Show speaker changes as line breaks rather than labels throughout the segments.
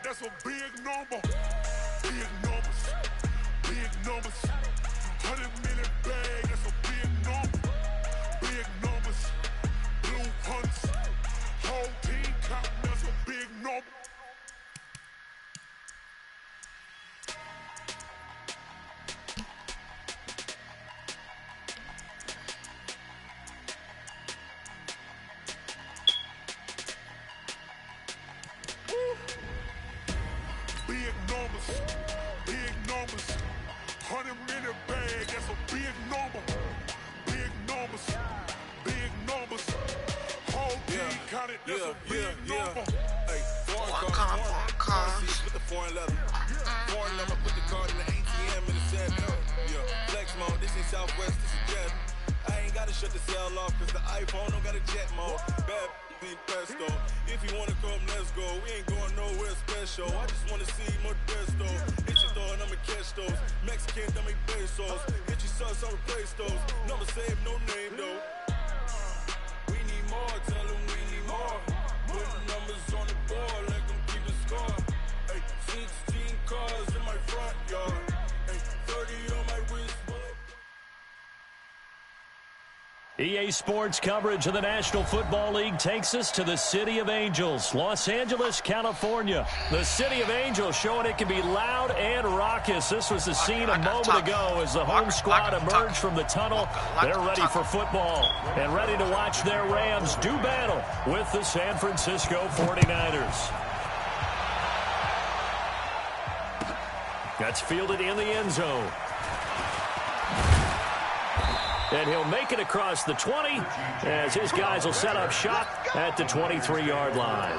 that's a big number. Big numbers, big numbers. 100 million bag, that's a big number. Big numbers, blue hunts. Whole team counting, that's a big number. Big numbers, 100 million bag, that's a big number. Big numbers, whole team counted, that's a big number.
Hey, foreign cars with the foreign leather. Foreign leather, put the card in the ATM in the set. Yeah, flex mode, this ain't Southwest, this is Jet. I ain't gotta shut the cell off, cause the iPhone don't got a jet mode. Bad be pesto. If you wanna come, let's go. We ain't going nowhere special. I just wanna see Modesto. Hit your throw and I'ma catch those. Mexican, that make pesos. Hit your sauce, I'll replace those. Number save, no name though. We need more, tell them we need more. Put the numbers on the board, let them keep the score. Hey, 16 cars in my front yard. Hey, 30 on my wrist.
EA Sports coverage of the National Football League takes us to the City of Angels, Los Angeles, California. The City of Angels showing it can be loud and raucous. This was the scene a moment ago as the home squad emerged from the tunnel. They're ready for football and ready to watch their Rams do battle with the San Francisco 49ers. That's fielded in the end zone. And he'll make it across the 20 as his guys will set up shop at the 23-yard line.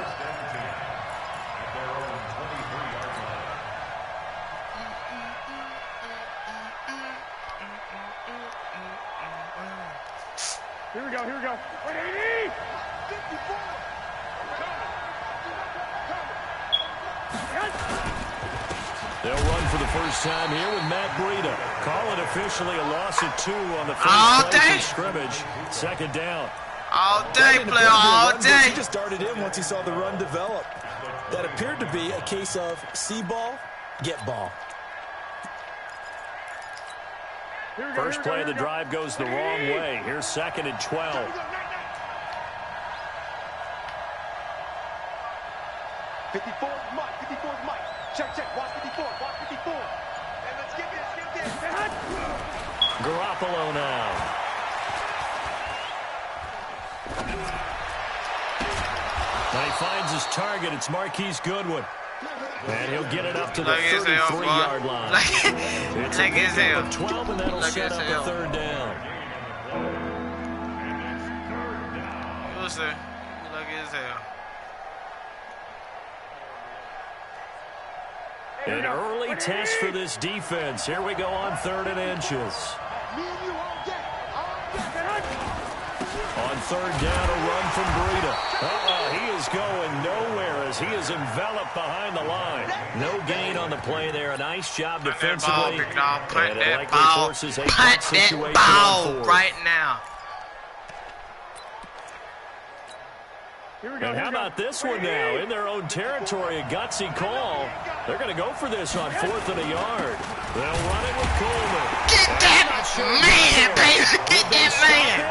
Here we go. 54.
They'll run for the first time here with Matt Breida. Call it officially a loss of 2 on the first play of scrimmage. Second down.
All day, player, all day.
He just darted in once he saw the run develop. That appeared to be a case of see ball, get ball.
First play of the drive goes the wrong way. Here's 2nd and 12.
54 Mike. Check. Watch 54. And let's get this.
Garoppolo now. Now he finds his target. It's Marquise Goodwin. And he'll get it up to the 33-yard line. It's a pickup of 12, and that'll set up a third down. An early test for this defense. Here we go on 3rd and inches. On 3rd down, a run from Breida. He is going nowhere as he is enveloped behind the line. No gain on the play there. A nice job defensively.
Put that ball right now.
And how about this one now? In their own territory, a gutsy call. They're going to go for this on 4th and a yard. They'll run it with Coleman.
Get that man, baby. Get that man.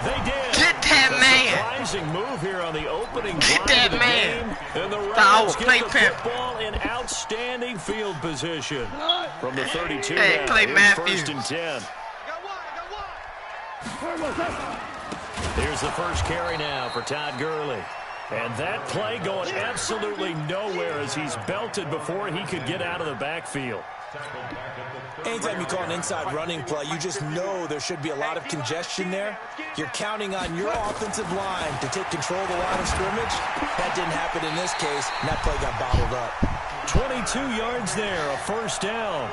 They did.
Get that man.
Surprising move here on the opening drive of the game. And the
Rams
get the football in outstanding field position. From the 32
hey,
now, here's 1st and 10. Here's the first carry now for Todd Gurley. And that play going absolutely nowhere as he's belted before he could get out of the backfield.
Anytime you call an inside running play, you just know there should be a lot of congestion there. You're counting on your offensive line to take control of the line of scrimmage. That didn't happen in this case, and that play got bottled up.
22 yards there, a first down.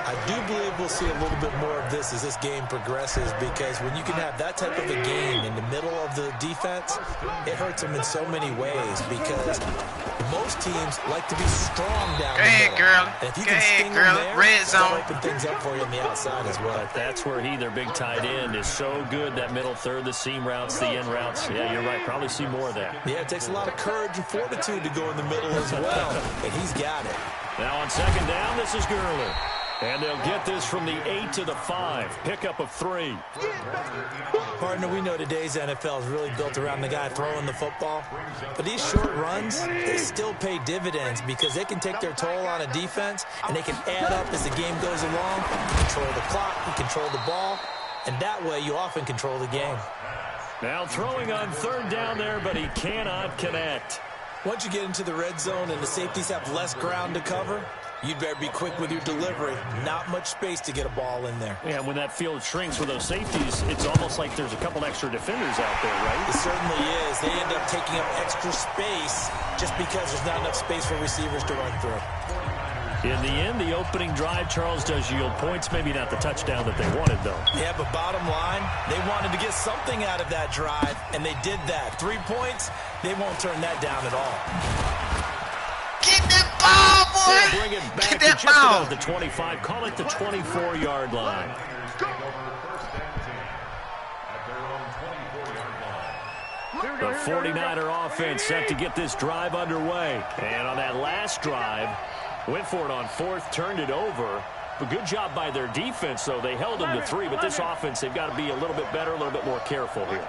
I do believe we'll see a little bit more of this as this game progresses, because when you can have that type of a game in the middle of the defense, it hurts them in so many ways, because most teams like to be strong down the middle.
Girl.
And if you
Go
can
ahead,
sting
girl.
them there,
Red zone.
that'll open things up for you on the outside as well.
But that's where their big tight end, is so good. That middle third, the seam routes, the in routes. Yeah, you're right. Probably see more of that.
Yeah, it takes a lot of courage and fortitude to go in the middle as well, and he's got it.
Now on second down, this is Gurley. And they'll get this from the 8 to the 5. Pickup of 3.
Partner, we know today's NFL is really built around the guy throwing the football. But these short runs, they still pay dividends, because they can take their toll on a defense, and they can add up as the game goes along. You control the clock, you control the ball, and that way you often control the game.
Now throwing on third down there, but he cannot connect.
Once you get into the red zone and the safeties have less ground to cover, you'd better be quick with your delivery. Not much space to get a ball in there.
Yeah, when that field shrinks with those safeties, it's almost like there's a couple extra defenders out there, right?
It certainly is. They end up taking up extra space just because there's not enough space for receivers to run through.
In the end, the opening drive, Charles, does yield points. Maybe not the touchdown that they wanted, though.
Yeah, but bottom line, they wanted to get something out of that drive, and they did that. 3 points, they won't turn that down at all.
Get that ball, boy.
They'll bring it back
Get that
to just
ball.
about the 25. Call it the 24-yard line. The 49er offense set to get this drive underway. And on that last drive, went for it on fourth, turned it over. But good job by their defense, though. They held them to 3, but this offense, they've got to be a little bit better, a little bit more careful here.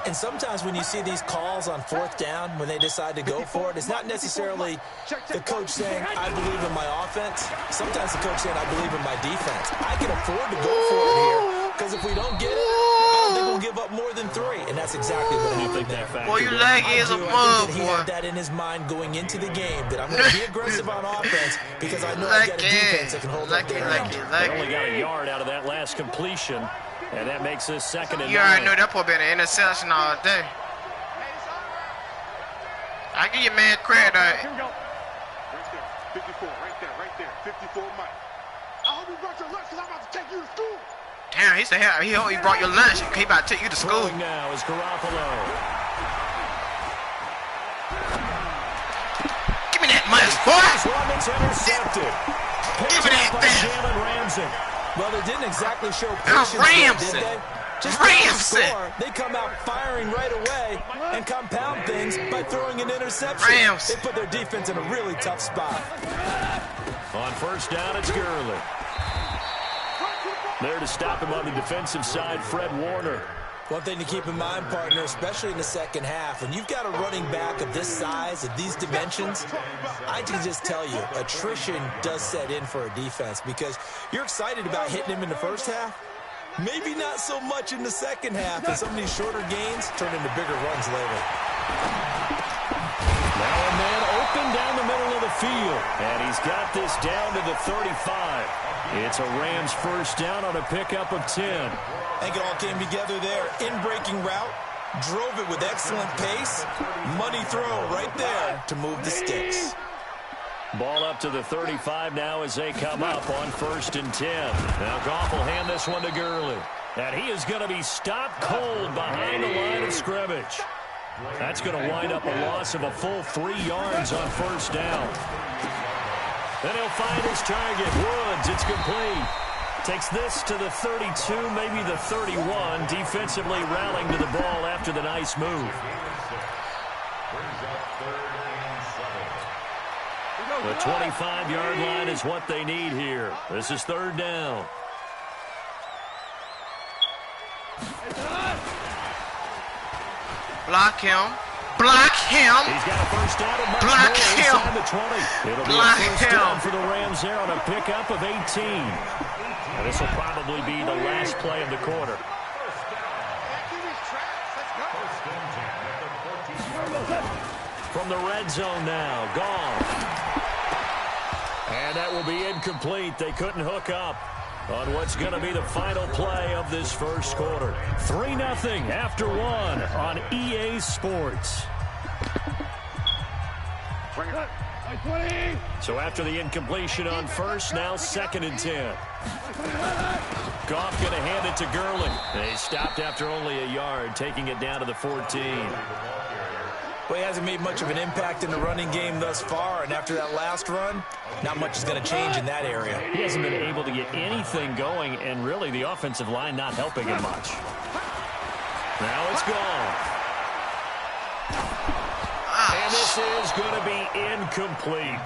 And sometimes when you see these calls on fourth down, when they decide to go for it, it's not necessarily the coach saying, I believe in my offense. Sometimes the coach saying, I believe in my defense. I can afford to go for it here, because if we don't get it, I don't think we'll give up more than 3. And that's exactly what happened there.
Boy, you laggy as a mug,
I think that he
boy.
had that in his mind going into the game, that I'm going to be aggressive on offense because I know I got a defense that can hold up their end.
They only got a yard out of that last completion, and that makes this second and 9.
You already know that boy been an interception all day. I give you man credit.
Here we go. Right there, 54, right there, 54 Mike. I hope you brought your lunch, because I'm about to take you to school.
Damn, he said he hope you brought your lunch. He about to take you to school.
Throwing now is Garoppolo.
Give me that lunch, boy.
This one that's intercepted.
Give me that thing.
Jalen Ramsey.
Well, they didn't exactly show patience there,
Ramsey.
did they? Just
Ramsey.
score, they come out firing right away and compound things by throwing an interception.
Ramsey.
They put their defense in a really tough spot.
On first down, it's Gurley. There to stop him on the defensive side, Fred Warner.
One thing to keep in mind, partner, especially in the second half, when you've got a running back of this size, of these dimensions, I can just tell you, attrition does set in for a defense, because you're excited about hitting him in the first half. Maybe not so much in the second half, and some of these shorter gains turn into bigger runs later.
Now a man open down the middle of the field, and he's got this down to the 35. It's a Rams first down on a pickup of 10.
I think it all came together there. In-breaking route, drove it with excellent pace. Money throw right there to move the sticks.
Ball up to the 35 now as they come up on first and 10. Now Goff will hand this one to Gurley. And he is going to be stopped cold behind the line of scrimmage. That's going to wind up a loss of a full 3 yards on first down. Then he'll find his target, Woods. It's complete. Takes this to the 32, maybe the 31. Defensively rallying to the ball after the nice move. The 25-yard line is what they need here. This is third down.
Block him. Block him.
He's got a first down and much
Block
more
him.
inside the 20. It'll be
Block
a first
him.
down for the Rams there on a pickup of 18. And this will probably be the last play of the quarter. From the red zone now, Goff. And that will be incomplete. They couldn't hook up on what's going to be the final play of this first quarter. 3-0 after 1 on EA Sports.
Bring it.
So after the incompletion on first, now 2nd and 10. Goff going to hand it to Gurley. They stopped after only a yard, taking it down to the 14.
Well, he hasn't made much of an impact in the running game thus far, and after that last run, not much is going to change in that area.
He hasn't been able to get anything going, and really the offensive line not helping him much. Now it's gone. And this is going to be incomplete.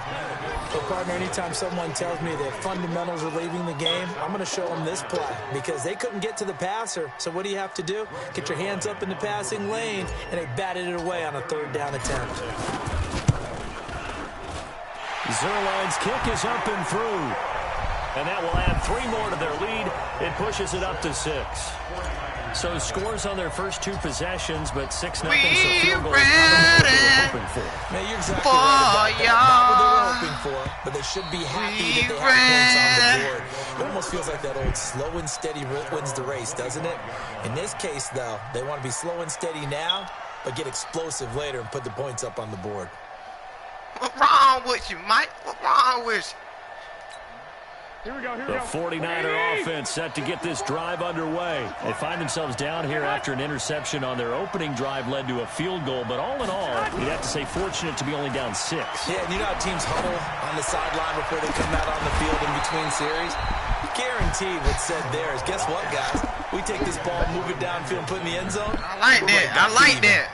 Well, partner, anytime someone tells me that fundamentals are leaving the game, I'm going to show them this play because they couldn't get to the passer. So what do you have to do? Get your hands up in the passing lane, and they batted it away on a 3rd down attempt.
Zuerlein's kick is up and through. And that will add 3 more to their lead. It pushes it up to 6. So scores on their first 2 possessions, but 6-0, so field goal is not what they were hoping for.
Man, you're exactly right. That's not what they were hoping for, but they should be happy that they have points on the board. It almost feels like that old slow and steady wins the race, doesn't it? In this case, though, they want to be slow and steady now, but get explosive later and put the points up on the board.
What's wrong with you, Mike? What's wrong with you?
Here we go,
The 49er offense set to get this drive underway. They find themselves down here after an interception on their opening drive led to a field goal. But all in all, you'd have to say fortunate to be only down 6.
Yeah, and you know how teams huddle on the sideline before they come out on the field in between series? Guaranteed what's said there is, guess what, guys? We take this ball, move it downfield, and put it in the end zone.
I like that. I like that.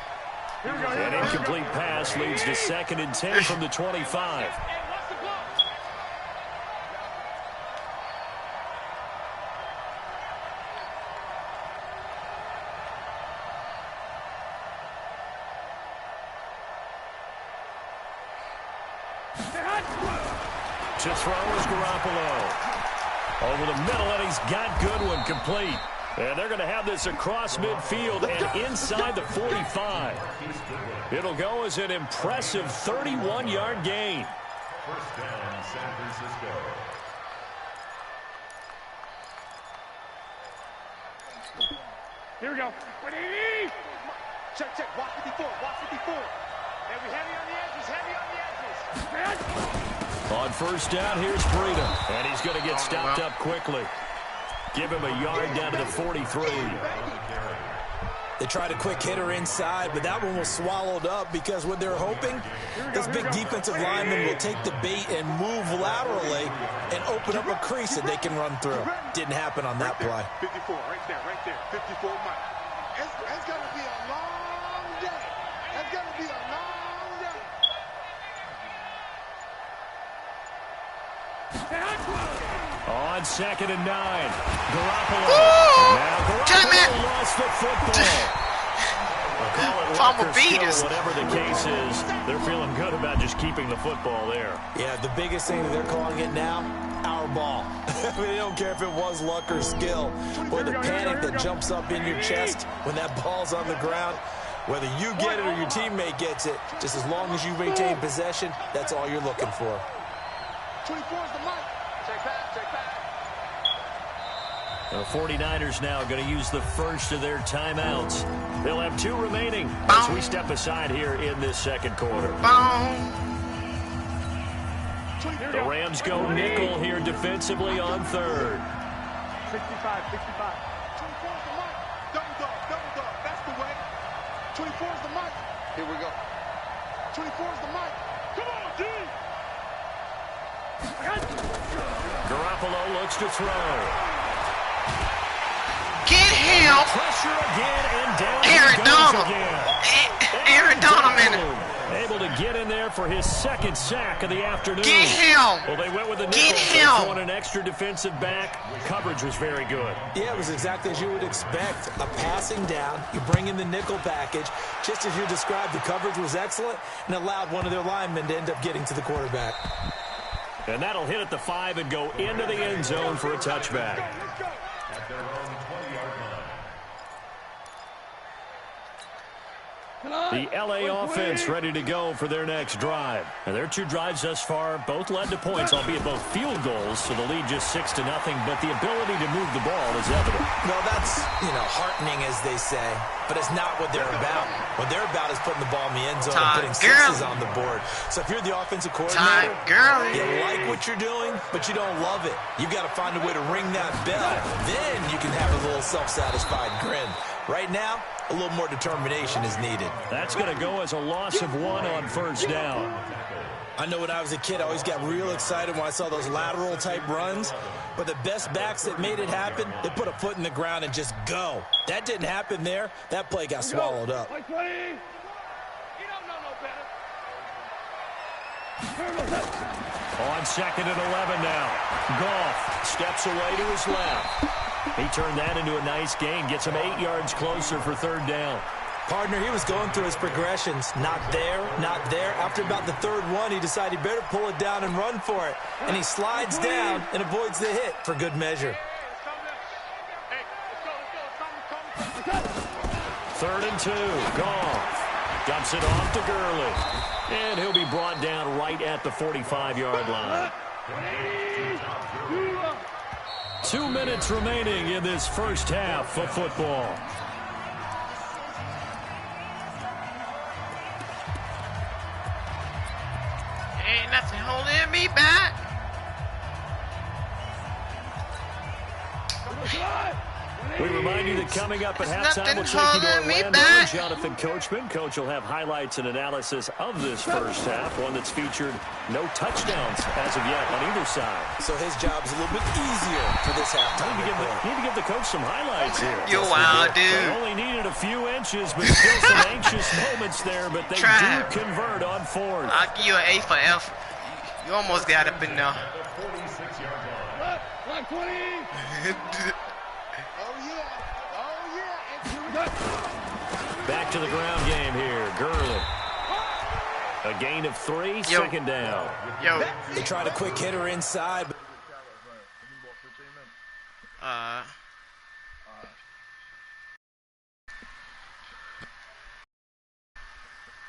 An incomplete pass leads to 2nd and 10 from the 25. To throw is Garoppolo. Over the middle, and he's got Goodwin complete. And they're going to have this across midfield and inside the 45. It'll go as an impressive 31-yard gain.
First down, San Francisco.
Here we go. Check, check. Watch 54. Watch 54. And we heavy on the edges. Heavy on the edges.
On first down, here's Breida. And he's going to get stopped up quickly. Give him a yard down to the 43.
They tried a quick hitter inside, but that one was swallowed up because what they're hoping, this big defensive lineman will take the bait and move laterally and open up a crease that they can run through. Didn't happen on that play.
54, right there, right there. 54 Mike. It's going to be a long day. It's going to be a long day.
On 2nd and 9, Garoppolo. Now Garoppolo lost the football. Whatever the case is, they're feeling good about just keeping the football there.
Yeah, the biggest thing that they're calling it now, our ball. They don't care if it was luck or skill, or the panic that jumps up in your chest when that ball's on the ground. Whether you get it or your teammate gets it, just as long as you maintain possession, that's all you're looking for.
24 is the mic. Check back, check back.
The 49ers now going to use the first of their timeouts. They'll have 2 remaining as we step aside here in this second quarter. The Rams go nickel here defensively on 3rd.
65, 65. 24 is the mic. Double dog. That's the way. 24 is the mic. Here we go. 24 is the mic. Come on, D.
Garoppolo looks to throw.
Get him!
Pressure again, and down
Aaron
he goes
Donald.
again.
Aaron Donald.
Able to get in there for his 2nd sack of the afternoon.
Get him!
Well, they went with the nickel.
Get him!
Throwing an extra defensive back. Coverage was very good.
Yeah, it was exactly as you would expect. A passing down, you bring in the nickel package. Just as you described, the coverage was excellent and allowed one of their linemen to end up getting to the quarterback.
And that'll hit at the 5 and go into the end zone for a touchback.
At their own 20-yard line.
The LA offense ready to go for their next drive. And their 2 drives thus far both led to points, albeit both field goals, so the lead just 6-0, but the ability to move the ball is evident.
Well, that's, heartening, as they say, but it's not what they're about. What they're about is putting the ball in the end zone and putting sixes on the board. So if you're the offensive coordinator, you like what you're doing, but you don't love it. You've got to find a way to ring that bell. Then you can have a little self-satisfied grin. Right now, a little more determination is needed.
That's going to go as a loss of 1 on first down.
I know when I was a kid, I always got real excited when I saw those lateral-type runs. But the best backs that made it happen, they put a foot in the ground and just go. That didn't happen there. That play got swallowed up.
You don't know no better.
On 2nd and 11 now. Goff steps away to his left. He turned that into a nice gain. Gets him 8 yards closer for 3rd down.
Partner, he was going through his progressions. Not there, not there. After about the 3rd one, he decided he better pull it down and run for it. And he slides down and avoids the hit for good measure.
3rd and 2. Goff dumps it off to Gurley. And he'll be brought down right at the 45-yard line. 2 minutes remaining in this first half of football.
Ain't nothing holding me back.
We remind you that coming up at
There's
halftime, we'll
nothing
take you to
holding me
Orlando.
back.
Jonathan Coachman. Coach will have highlights and analysis of this first half, one that's featured no touchdowns as of yet on either side.
So his job is a little bit easier for this halftime.
Need to give the coach some highlights here.
You wild,
They
dude.
only needed a few inches, but still some anxious moments there, but they do convert on 4th.
I'll give you an A for F. You almost got up in there.
120.
Back to the ground game here. Gurley. A gain of 3, 2nd down.
Yo.
They tried a quick hitter inside.